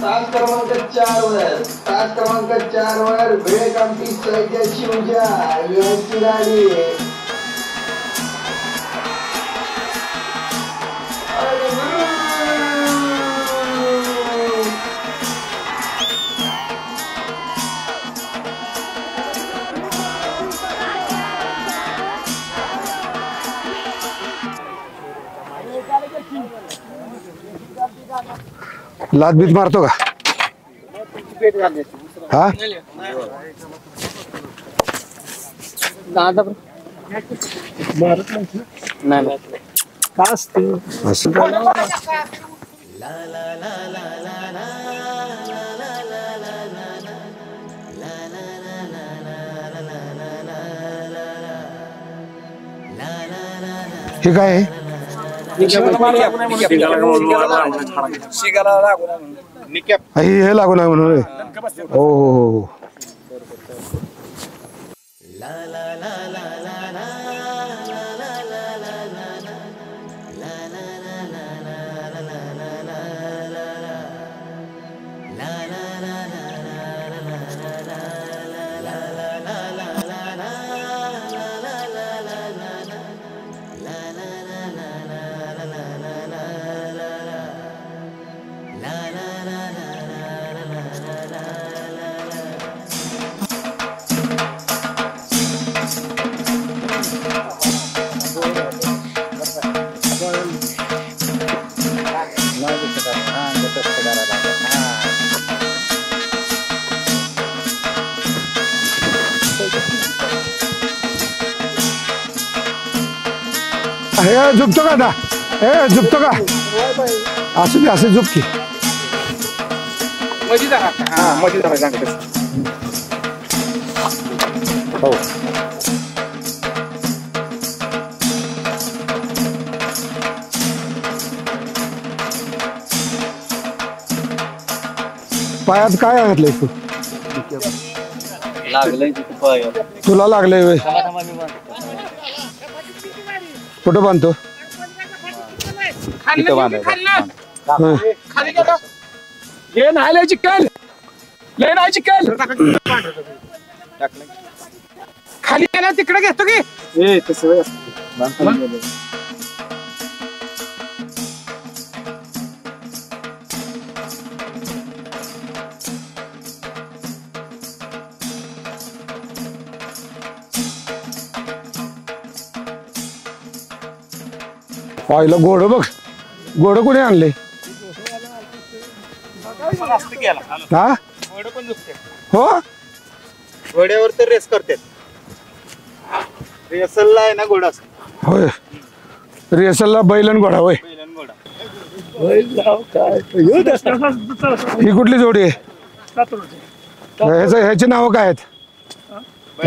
तास क्रमांक 4 वर वेळ कामठी साहित्याची ऊर्जा यांची गाडी लात बीत मारतो का हा नाही का असते हे काय आहे हे लागू नाही म्हणून हो हो हो हे झुकतो का आता हे झुकतो का असू दे असं झुक की हो पायात काय घातलंय तू तुला लागलंय वय कुठं बांधतो खाली तिकडे घेतो की पाहिलं घोडं बघ घोडं कुठे आणले हा हो घोड्यावर तर रेस करतात रेसलला आहे ना घोडा होय रेसलला बैलन घोडा होय ही कुठली जोडी आहे ह्याची नावं काय आहेत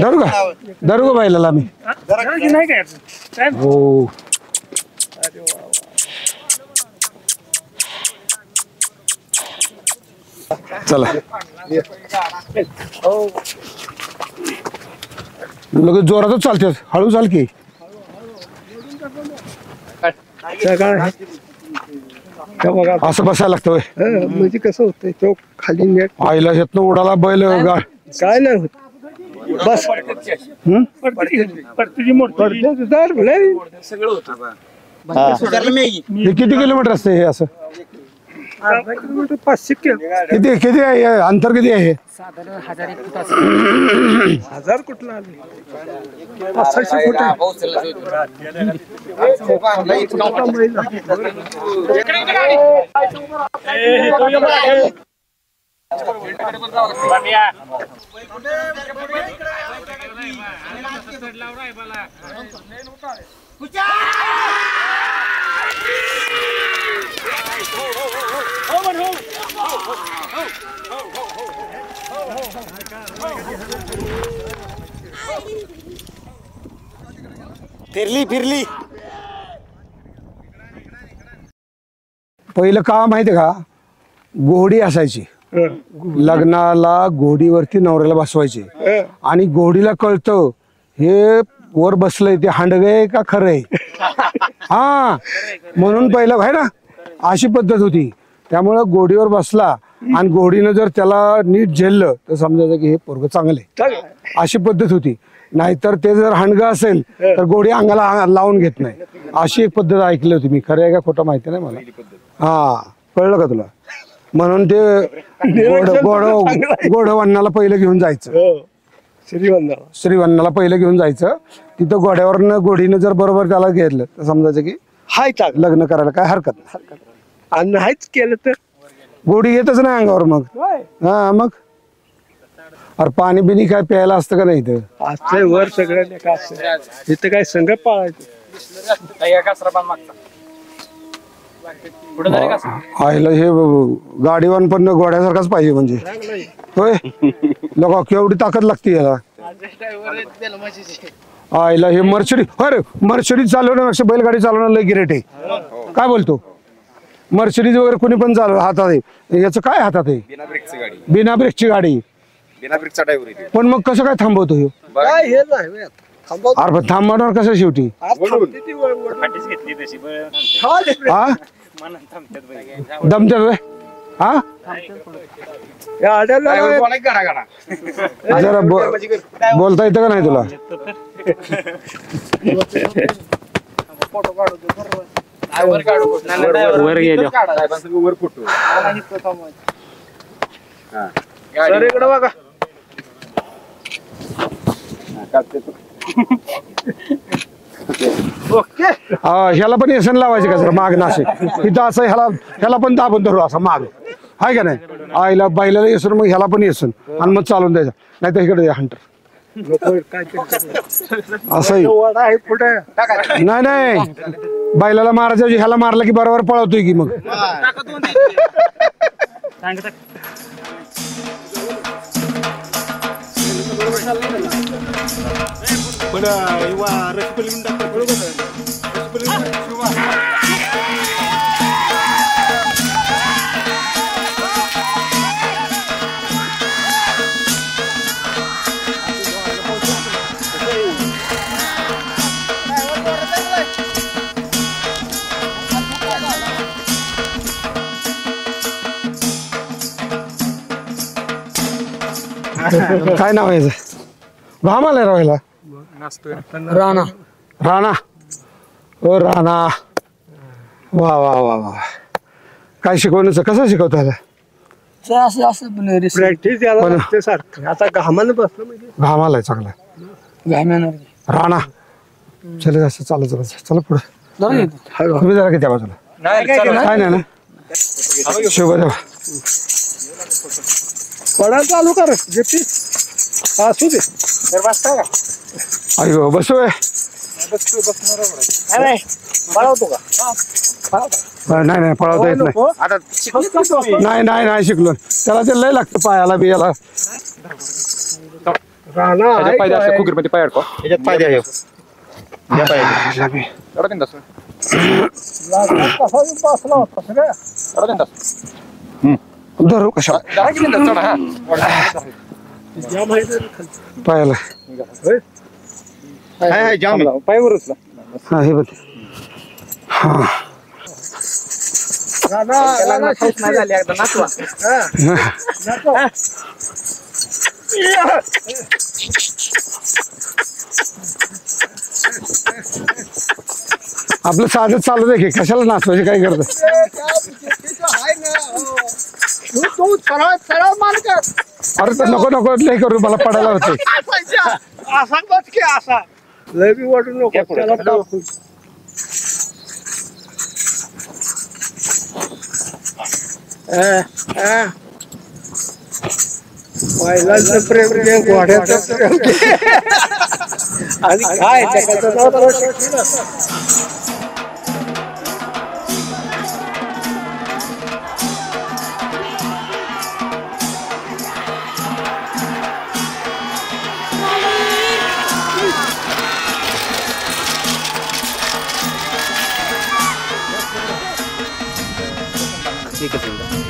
धरू का बैलाला मी हो चला लगेच जोरातच चालते हळू चाल की असं बसायला लागतं म्हणजे कसं होतंय तो खाली नेट आईला येत उडाला बैल काय नाही होत बस हे किती किलोमीटर असते हे असं 500 किती किती आहे अंतर किती आहे साधारण 1000 फूट हजार कुठला 500 फूट फिरली फिरली पहिलं का माहितीये का घोडी असायची लग्नाला घोडीवरती नवऱ्याला बसवायचे आणि घोडीला कळतं हे वर बसलंय ते हांडगे का खरंय हा म्हणून पहिलं आहे ना अशी पद्धत होती त्यामुळं घोडीवर बसला आणि घोडीनं जर त्याला नीट झेललं तर समजायचं की हे पोरग चांगलं आहे. चांगलं आहे. अशी पद्धत होती. नाहीतर ते जर हाणगं असेल तर घोडी अंगाला लावून घेत नाही. अशी एक पद्धत ऐकली होती मी. खरं आहे का खोटं माहिती नाही मला. हा कळलं का तुला. म्हणून ते घोडवन्नाला पहिलं घेऊन जायचं. हो. श्रीवंदना. श्रीवन्नाला पहिलं घेऊन जायचं. तिथं घोड्यावरनं घोडीनं जर बरोबर त्याला घेतलं तर समजायचं की हाय चांगलं. लग्न करायला काय हरकत नाही. आणि नाहीच केलं तर घोडी येतच नाही अंगावर मग. हा मग अरे पाणी बिनी काय प्यायला असतं का नाही इथं. असं वर सगळं नाही का असं. इथं काय संघ पाळायचं. आईला हे गाडीवान पण घोड्यासारखाच पाहिजे म्हणजे. होय लोक केवढी ताकद लागते याला. आईला हे मर्सिडीज. अरे मर्सिडीज चालवण्यापेक्षा बैलगाडी चालवणं लय गिरेट आहे. काय बोलतो. मर्सिडीज वगैरे कोणी पण चालव हातात आहे. याचं काय हातात आहे. बिना ब्रेकची गाडी. पण मग कसं काय थांबवतो हे. काय हे नाही थांबव. अरे पण थांबवणार कसं शेवटी. हा दमत्यात व्हय? हा जरा बोलता येतं का नाही तुला. वर गेलो इकडे बघा. ह्याला पण येसन लावायचे का जरा माग नाशिक इथं असं ह्याला पण दाबून धरू असं माग आहे का नाही. आईला बैलाला येसन मग ह्याला पण येसन आणि मग चालून द्यायचं. नाही तर इकडे हंटर असं नाही नाही बैलाला मारायचं ह्याला मारलं की बरोबर पळवतोय की मग. काय नाव आहे याचं. घाम आलाय राहायला. राणा. राणा. ओ राणा. वा वा वा वा. काय शिकवण्याचं कसं शिकवतो प्रॅक्टिस याला लागते सारखं. आता घामानं बसलं म्हणजे घाम आलाय चांगला. राणा चल असं चालत चला पुढे. तुम्ही जरा की त्या बाजूला काय नाही ना शोभा देवा. पडायला चालू कर जेपी. असू दे. अयो बसू पळवतो का. नाही नाही पळवता येत नाही. नाही नाही नाही शिकलो. त्याला ते लय लागतं पायाला बियाला. राणा धरू कशा पायाला. पायवरच हा हे बघ. हा आपलं साधं चालत आहे की कशाला नाचवायचे काय करत. अरे तर नको नको लय करू मला पडायला होते. असा बस की असा लय बी वाटू नको. त्याला टाकू. पहिलाचं प्रेम घे घोड्याचं प्रेम घे. आणि काय ठीक आहे.